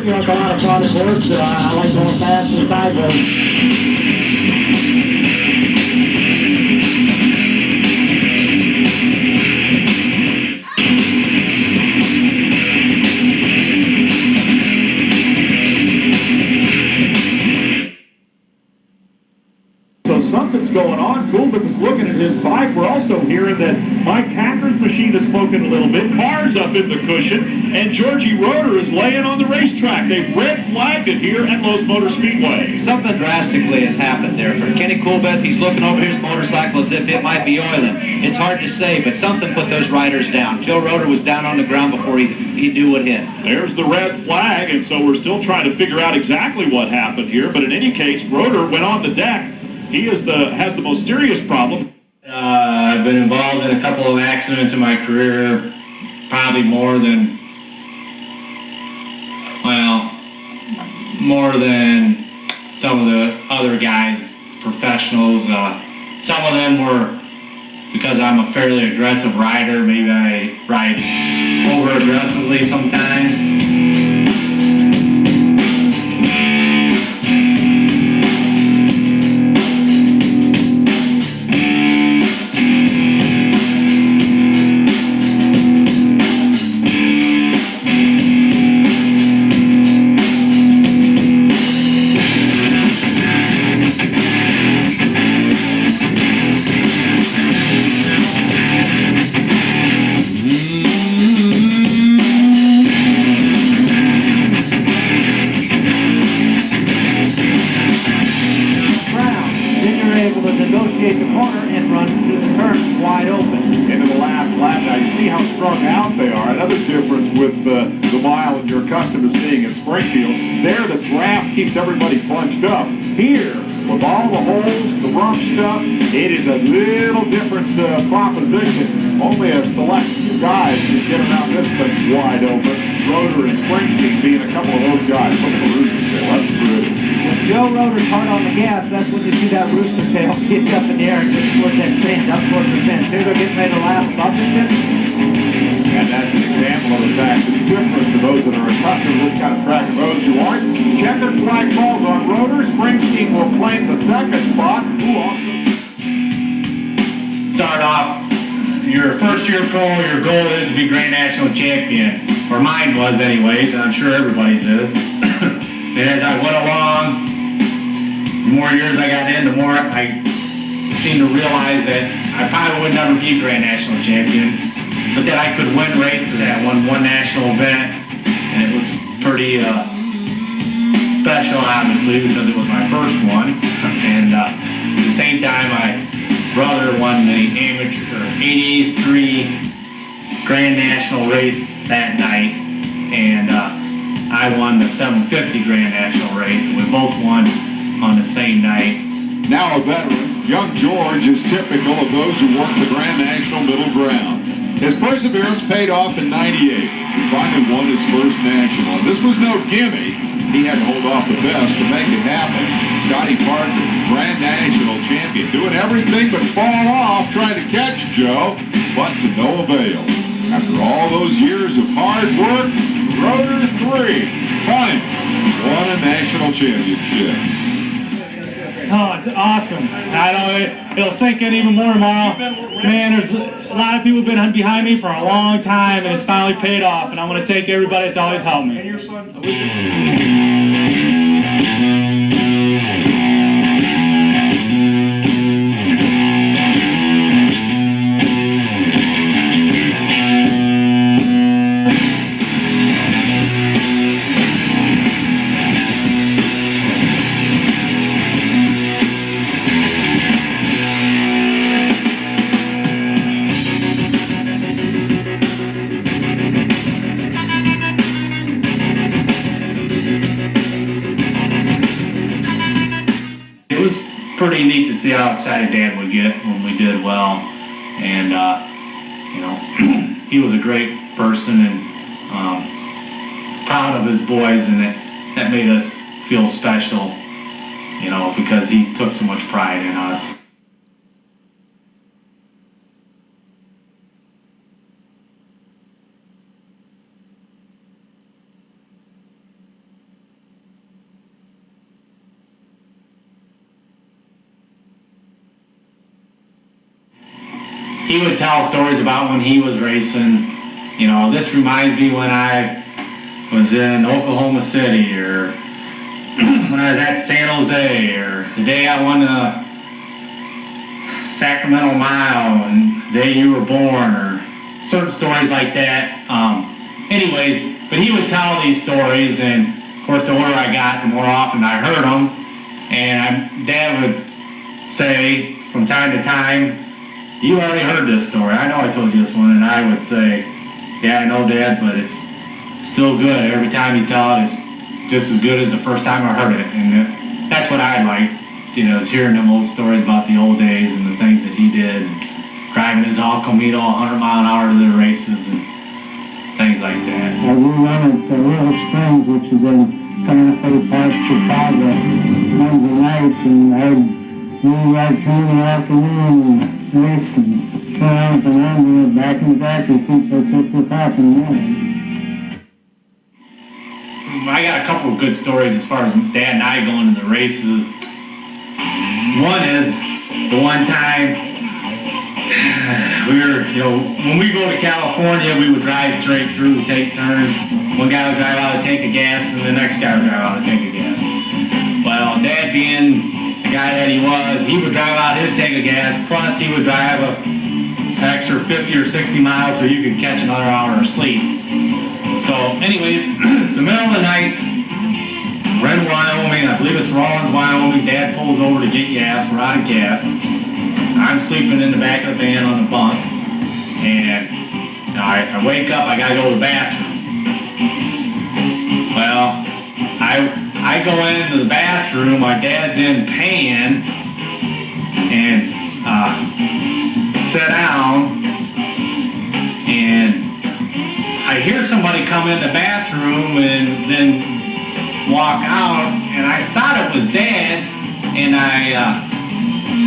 quick, like a lot of product works. I like going fast and sideways. Something's going on. Goulden was looking at his bike. We're also hearing that Mike Hacker's machine has spoken a little bit. Car's up in the cushion, and George Roeder is laying on the racetrack. They've red flagged it here at Lowe's Motor Speedway. Something drastically has happened there. For Kenny Coolbeth, he's looking over his motorcycle as if it might be oiling. It's hard to say, but something put those riders down. Joe Roeder was down on the ground before he knew what hit. There's the red flag, and so we're still trying to figure out exactly what happened here. But in any case, Roeder went on the deck. He has the most serious problem. I've been involved in a couple of accidents in my career, probably more than some of the other guys, professionals. Some of them were because I'm a fairly aggressive rider. Maybe I ride over aggressively sometimes. Negotiate the corner and run through the turn wide open. Into the last lap. Now you see how strung out they are. Another difference with the mile that you're accustomed to seeing at Springfield. There the draft keeps everybody bunched up. Here, with all the holes, the rough stuff, it is a little different proposition. Only a select few guys can get around this thing wide open. Roeder and Springsteen being a couple of those guys. Look at the rooster tail. That's pretty. When Joe Roeder's hard on the gas, that's when you see that rooster tail kick up in the air and get towards that sand, up towards the fence. Here they're getting ready to lap above the fence. And that's an example of the fact that's different to those that are accustomed to this kind of track and those who aren't. Checkered flag falls on Roeder. Springsteen will claim the second spot. Who also Start off your first year pro, your goal is to be Grand National Champion, or mine was anyways, and I'm sure everybody's is. And as I went along, the more years I got in, the more I seemed to realize that I probably would never be Grand National Champion, but that I could win races. I won one national event, and it was pretty special, obviously, because it was my first one. And at the same time, my brother won the amateur 83 Grand National race that night, and I won the 750 Grand National race. We both won on the same night. now a veteran, young George is typical of those who work the Grand National middle ground. His perseverance paid off in '98. He finally won his first national. And this was no gimme. He had to hold off the best to make it happen. Scotty Parker, Grand National champion, doing everything but fall off trying to catch Joe, but to no avail. After all those years of hard work, Roeder 3 finally won a national championship. Oh, it's awesome. It'll sink in even more tomorrow. Man, there's a lot of people been behind me for a long time, and it's finally paid off, and I want to thank everybody that's always helped me. Pretty neat to see how excited Dad would get when we did well, and you know, he was a great person and proud of his boys, and that made us feel special, you know, because he took so much pride in us. he would tell stories about when he was racing. You know, this reminds me when I was in Oklahoma City, or when I was at San Jose, or the day I won the Sacramento Mile, and the day you were born, or certain stories like that. Anyways, but he would tell these stories, and of course the older I got, the more often I heard them. And Dad would say from time to time, "You already heard this story. I know I told you this one." And I would say, "Yeah, I know, Dad, but it's still good. Every time you tell it, it's just as good as the first time I heard it." And that's what I like, you know, is hearing them old stories about the old days and the things that he did, and driving his Al Camino 100 mile an hour to the races and things like that. We run at Roeder Springs, which is in Santa Fe Park, Chicago, Wednesday nights, and I'd ride 2 in the afternoon and race and turn around and on, back in the back and sleep by 6 o'clock in the morning. I got a couple of good stories as far as Dad and I going to the races. One is the one time we were, you know, when we go to California, we would drive straight through, take turns. One guy would drive out a tank of gas, and the next guy would drive out a tank of gas. Well, Dad being the guy that he would drive out his tank of gas, plus he would drive an extra 50 or 60 miles so you could catch another hour of sleep. So anyways, it's the middle of the night, we're in Wyoming, I believe it's Rawlins, Wyoming. Dad pulls over to get gas, we're out of gas. I'm sleeping in the back of the van on the bunk, and I wake up, I gotta go to the bathroom. Well, I go into the bathroom, my dad's in paying, and sit down, and I hear somebody come in the bathroom and then walk out, and I thought it was Dad, and I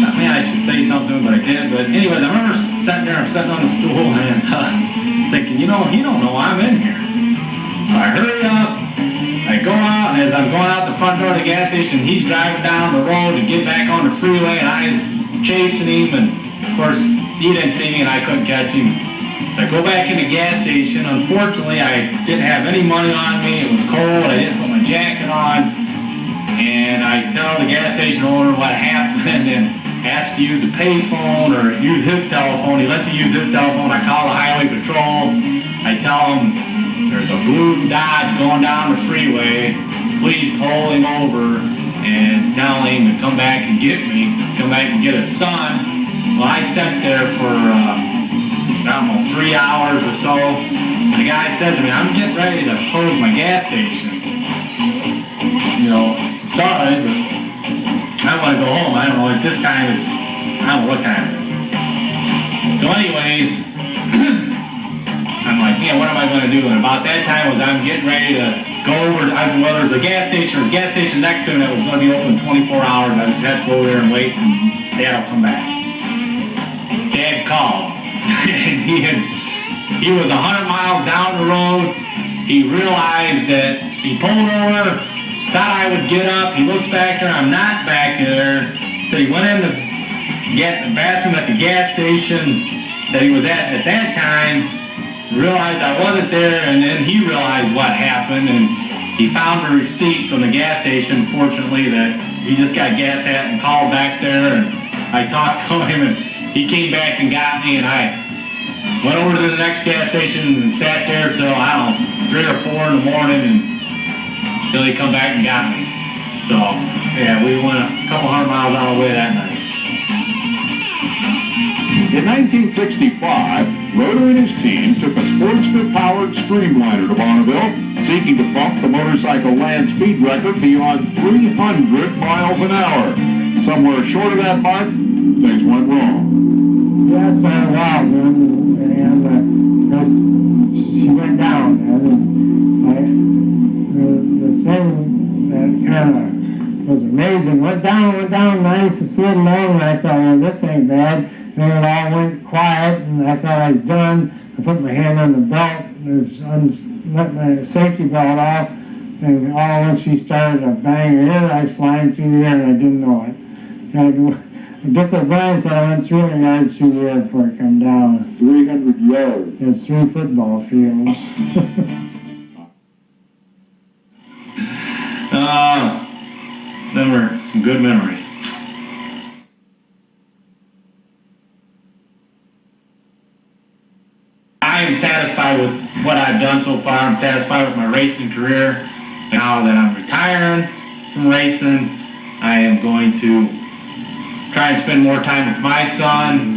thought, man, I should say something, but I didn't. But anyways, I remember sitting there, I'm sitting on the stool, and thinking, you know, he don't know I'm in here. So I hurry up, I go out, and as I'm going out the front door of the gas station, he's driving down the road to get back on the freeway, and I was chasing him, and of course, he didn't see me, and I couldn't catch him. So I go back in the gas station. Unfortunately, I didn't have any money on me. It was cold. I didn't put my jacket on. And I tell the gas station owner what happened and asked to use the payphone or use his telephone. He lets me use his telephone. I call the highway patrol. I tell him there's a blue Dodge going down the freeway. Please pull him over and tell him to come back and get me. Come back and get his son. Well, I sat there for I don't know, 3 hours or so. The guy says to me, I'm getting ready to close my gas station. You know, sorry, but I want to go home. I don't know, at this time I don't know what time it is. So anyways, I'm like, man, what am I going to do? And about that time was I'm getting ready to go over, well, there's a gas station next to it that was going to be open 24 hours. I just had to go there and wait, and Dad will come back. Dad called. And he was 100 miles down the road. He realized that he pulled over, thought I would get up. He looks back there, I'm not back there. So he went in the bathroom at the gas station that he was at that time, realized I wasn't there, and then he realized what happened, and he found a receipt from the gas station, fortunately, that he just got gas at and called back there, and I talked to him, and he came back and got me, and I went over to the next gas station and sat there till, I don't know, 3 or 4 in the morning until he come back and got me. So, yeah, we went a couple 100 miles out of the way that night. In 1965, Roeder and his team took a Sportster-powered streamliner to Bonneville, seeking to bump the motorcycle land speed record beyond 300 miles an hour. Somewhere short of that mark, things went wrong. Yeah, it started wild, and she went down, and the thing that kind of was amazing went down nice and slid along, and I thought, well, this ain't bad. Then it all went quiet, and I thought I was done. I put my hand on the belt, and let my safety belt off, and all when she started to bang her head, I was flying through the air, and I didn't know it. I Dick O'Brien said I went 300 yards through the air before it come down. 300 yards. There's 3 football fields. Them were some good memories. I am satisfied with what I've done so far. I'm satisfied with my racing career. Now that I'm retiring from racing, I am going to try and spend more time with my son.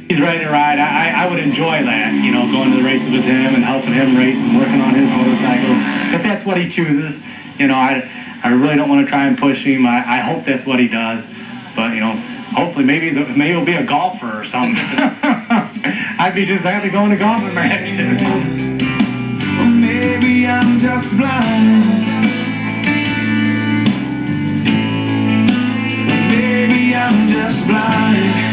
He's ready to ride. I would enjoy that, you know, going to the races with him and helping him race and working on his motorcycles. If that's what he chooses, you know, I really don't want to try and push him. I hope that's what he does. But, you know, hopefully maybe he'll be a golfer or something. I'd be just happy going to golf with my action. Or maybe I'm just blind. Maybe I'm just blind.